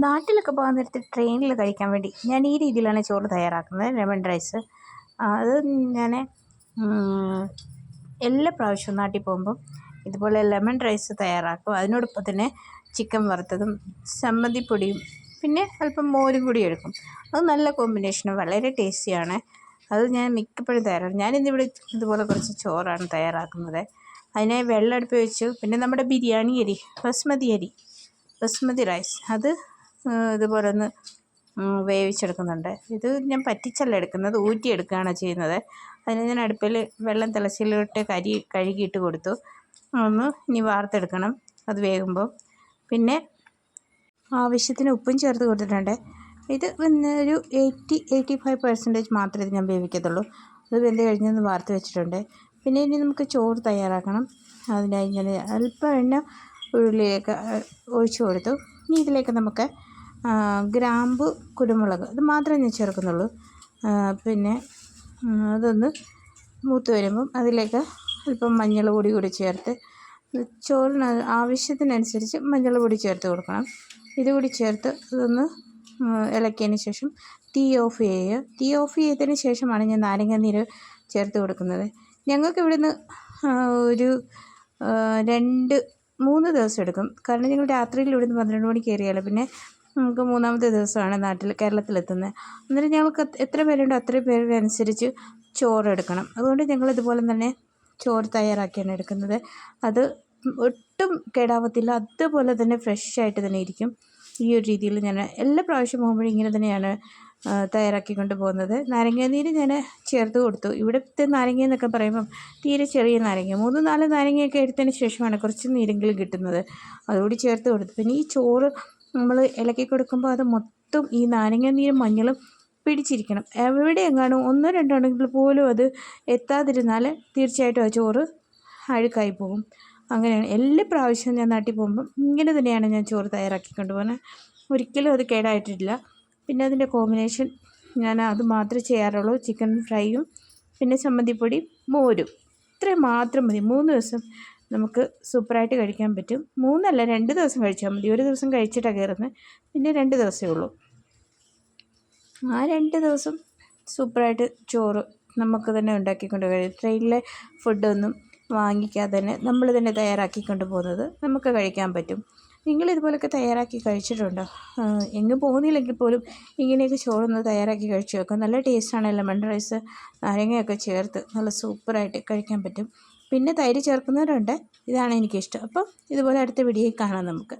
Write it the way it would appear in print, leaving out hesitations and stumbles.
നാട്ടിലൊക്കെ പോകാൻ നേരത്ത് ട്രെയിനിൽ കഴിക്കാൻ വേണ്ടി ഞാൻ ഈ രീതിയിലാണ് ചോറ് തയ്യാറാക്കുന്നത്. ലെമൺ റൈസ് അത് ഞാൻ എല്ലാ പ്രാവശ്യവും നാട്ടിൽ പോകുമ്പം ഇതുപോലെ ലെമൺ റൈസ് തയ്യാറാക്കും. അതിനോടൊപ്പം തന്നെ ചിക്കൻ വറുത്തതും ചമ്മന്തിപ്പൊടിയും പിന്നെ അല്പം മോരും കൂടി എടുക്കും. അത് നല്ല കോമ്പിനേഷന് വളരെ ടേസ്റ്റിയാണ്. അത് ഞാൻ മിക്കപ്പോഴും തയ്യാറാക്കും. ഞാനിന്നിവിടെ ഇതുപോലെ കുറച്ച് ചോറാണ് തയ്യാറാക്കുന്നത്. അതിനെ വെള്ളം അടുപ്പിൽ വെച്ചു. പിന്നെ നമ്മുടെ ബിരിയാണി അരി ബസ്മതി റൈസ് അത് ഇതുപോലെ ഒന്ന് വേവിച്ചെടുക്കുന്നുണ്ട്. ഇത് ഞാൻ പറ്റിച്ചല്ല എടുക്കുന്നത്, ഊറ്റിയെടുക്കുകയാണ് ചെയ്യുന്നത്. അതിന് ഞാൻ അടുപ്പിൽ വെള്ളം തിളച്ചിലോട്ട് കഴുകിയിട്ട് കൊടുത്തു. ഇനി വാർത്തെടുക്കണം അത് വേകുമ്പോൾ. പിന്നെ ആവശ്യത്തിന് ഉപ്പും ചേർത്ത് കൊടുത്തിട്ടുണ്ട്. ഇത് പിന്നെ ഒരു 85% മാത്രമേ ഇത് ഞാൻ വേവിക്കത്തുള്ളൂ. അത് വെന്ത് കഴിഞ്ഞൊന്ന് വാർത്ത് വെച്ചിട്ടുണ്ട്. പിന്നെ ഇനി നമുക്ക് ചോറ് തയ്യാറാക്കണം. അതിനായി ഞാൻ അല്പം എണ്ണ ഉരുളിയിലേക്ക് ഒഴിച്ചു കൊടുത്തു. ഇനി ഇതിലേക്ക് നമുക്ക് ഗ്രാമ്പു, കുരുമുളക് ഇത് മാത്രമേ ഞാൻ ചേർക്കുന്നുള്ളൂ. പിന്നെ അതൊന്ന് മൂത്ത് വരുമ്പം അതിലേക്ക് അല്പം മഞ്ഞൾ പൊടി ചേർത്ത് ചോറിന് ആവശ്യത്തിനനുസരിച്ച് മഞ്ഞൾ പൊടി ചേർത്ത് കൊടുക്കണം. ഇതുകൂടി ചേർത്ത് ഇതൊന്ന് ഇളക്കിയതിന് ശേഷം തീ ഓഫ് ചെയ്യുക. തീ ഓഫ് ചെയ്തതിന് ശേഷമാണ് ഞാൻ നാരങ്ങാനീര് ചേർത്ത് കൊടുക്കുന്നത്. ഞങ്ങൾക്ക് ഇവിടുന്ന് ഒരു 2-3 ദിവസം എടുക്കും. കാരണം ഞങ്ങൾ രാത്രിയിൽ ഇവിടുന്ന് 12 മണിക്ക് കയറിയാലോ പിന്നെ നമുക്ക് 3-ാമത്തെ ദിവസമാണ് കേരളത്തിലെത്തുന്നത്. അന്നേരം ഞങ്ങൾക്ക് എത്ര പേരുണ്ടോ അത്രയും പേരുടെ അനുസരിച്ച് ചോറെടുക്കണം. അതുകൊണ്ട് ഞങ്ങൾ ഇതുപോലെ തന്നെ ചോറ് തയ്യാറാക്കിയാണ് എടുക്കുന്നത്. അത് ഒട്ടും കേടാവത്തില്ല, അതുപോലെ തന്നെ ഫ്രഷായിട്ട് തന്നെ ഇരിക്കും. ഈ ഒരു രീതിയിൽ ഞാൻ എല്ലാ പ്രാവശ്യം പോകുമ്പോഴും ഇങ്ങനെ തന്നെയാണ് തയ്യാറാക്കിക്കൊണ്ട് പോകുന്നത്. നാരങ്ങാനീര് ഞാൻ ചേർത്ത് കൊടുത്തു. ഇവിടുത്തെ നാരങ്ങ എന്നൊക്കെ പറയുമ്പം തീരെ ചെറിയ നാരങ്ങ, 3-4 നാരങ്ങയൊക്കെ എടുത്തതിന് ശേഷമാണ് കുറച്ച് നീരെങ്കിലും കിട്ടുന്നത്. അതുകൂടി ചേർത്ത് കൊടുത്തു. പിന്നെ ഈ ചോറ് നമ്മൾ ഇളക്കി കൊടുക്കുമ്പോൾ അത് മൊത്തം ഈ നാരങ്ങാനീരും മഞ്ഞളും പിടിച്ചിരിക്കണം. എവിടെ എങ്ങാനും 1-2 ഉണ്ടെങ്കിൽ പോലും അത് എത്താതിരുന്നാൽ തീർച്ചയായിട്ടും ആ ചോറ് അഴുക്കായി പോകും. അങ്ങനെയാണ് എല്ലാ പ്രാവശ്യവും ഞാൻ നാട്ടിൽ പോകുമ്പം ഇങ്ങനെ തന്നെയാണ് ഞാൻ ചോറ് തയ്യാറാക്കിക്കൊണ്ട് പോകുന്നത്. ഒരിക്കലും അത് കേടായിട്ടില്ല. പിന്നെ അതിൻ്റെ കോമ്പിനേഷൻ ഞാൻ അത് മാത്രമേ ചെയ്യാറുള്ളൂ. ചിക്കൻ ഫ്രൈയും പിന്നെ ചമ്മന്തിപ്പൊടി, മോരും, ഇത്രയും മാത്രം മതി. 3 ദിവസം നമുക്ക് സൂപ്പറായിട്ട് കഴിക്കാൻ പറ്റും. 3 അല്ല 2 ദിവസം കഴിച്ചാൽ മതി. ഒരു ദിവസം കഴിച്ചിട്ടാണ് കയറുന്നത്, പിന്നെ 2 ദിവസമേ ഉള്ളൂ. ആ 2 ദിവസം സൂപ്പറായിട്ട് ചോറ് നമുക്ക് തന്നെ ഉണ്ടാക്കിക്കൊണ്ട് കഴിയും. ട്രെയിനിലെ ഫുഡൊന്നും വാങ്ങിക്കാതെ തന്നെ നമ്മൾ തന്നെ തയ്യാറാക്കിക്കൊണ്ട് പോകുന്നത് നമുക്ക് കഴിക്കാൻ പറ്റും. നിങ്ങളിതുപോലൊക്കെ തയ്യാറാക്കി കഴിച്ചിട്ടുണ്ടോ? എങ്ങും പോകുന്നില്ലെങ്കിൽ പോലും ഇങ്ങനെയൊക്കെ ചോറൊന്ന് തയ്യാറാക്കി കഴിച്ച് വെക്കുക. നല്ല ടേസ്റ്റാണ്. ലെമൺ റൈസ് നാരങ്ങയൊക്കെ ചേർത്ത് നല്ല സൂപ്പറായിട്ട് കഴിക്കാൻ പറ്റും. പിന്നെ തൈര് ചേർക്കുന്നവരുണ്ട്. ഇതാണ് എനിക്കിഷ്ടം. അപ്പം ഇതുപോലെ അടുത്ത വീഡിയോയിൽ കാണാം നമുക്ക്.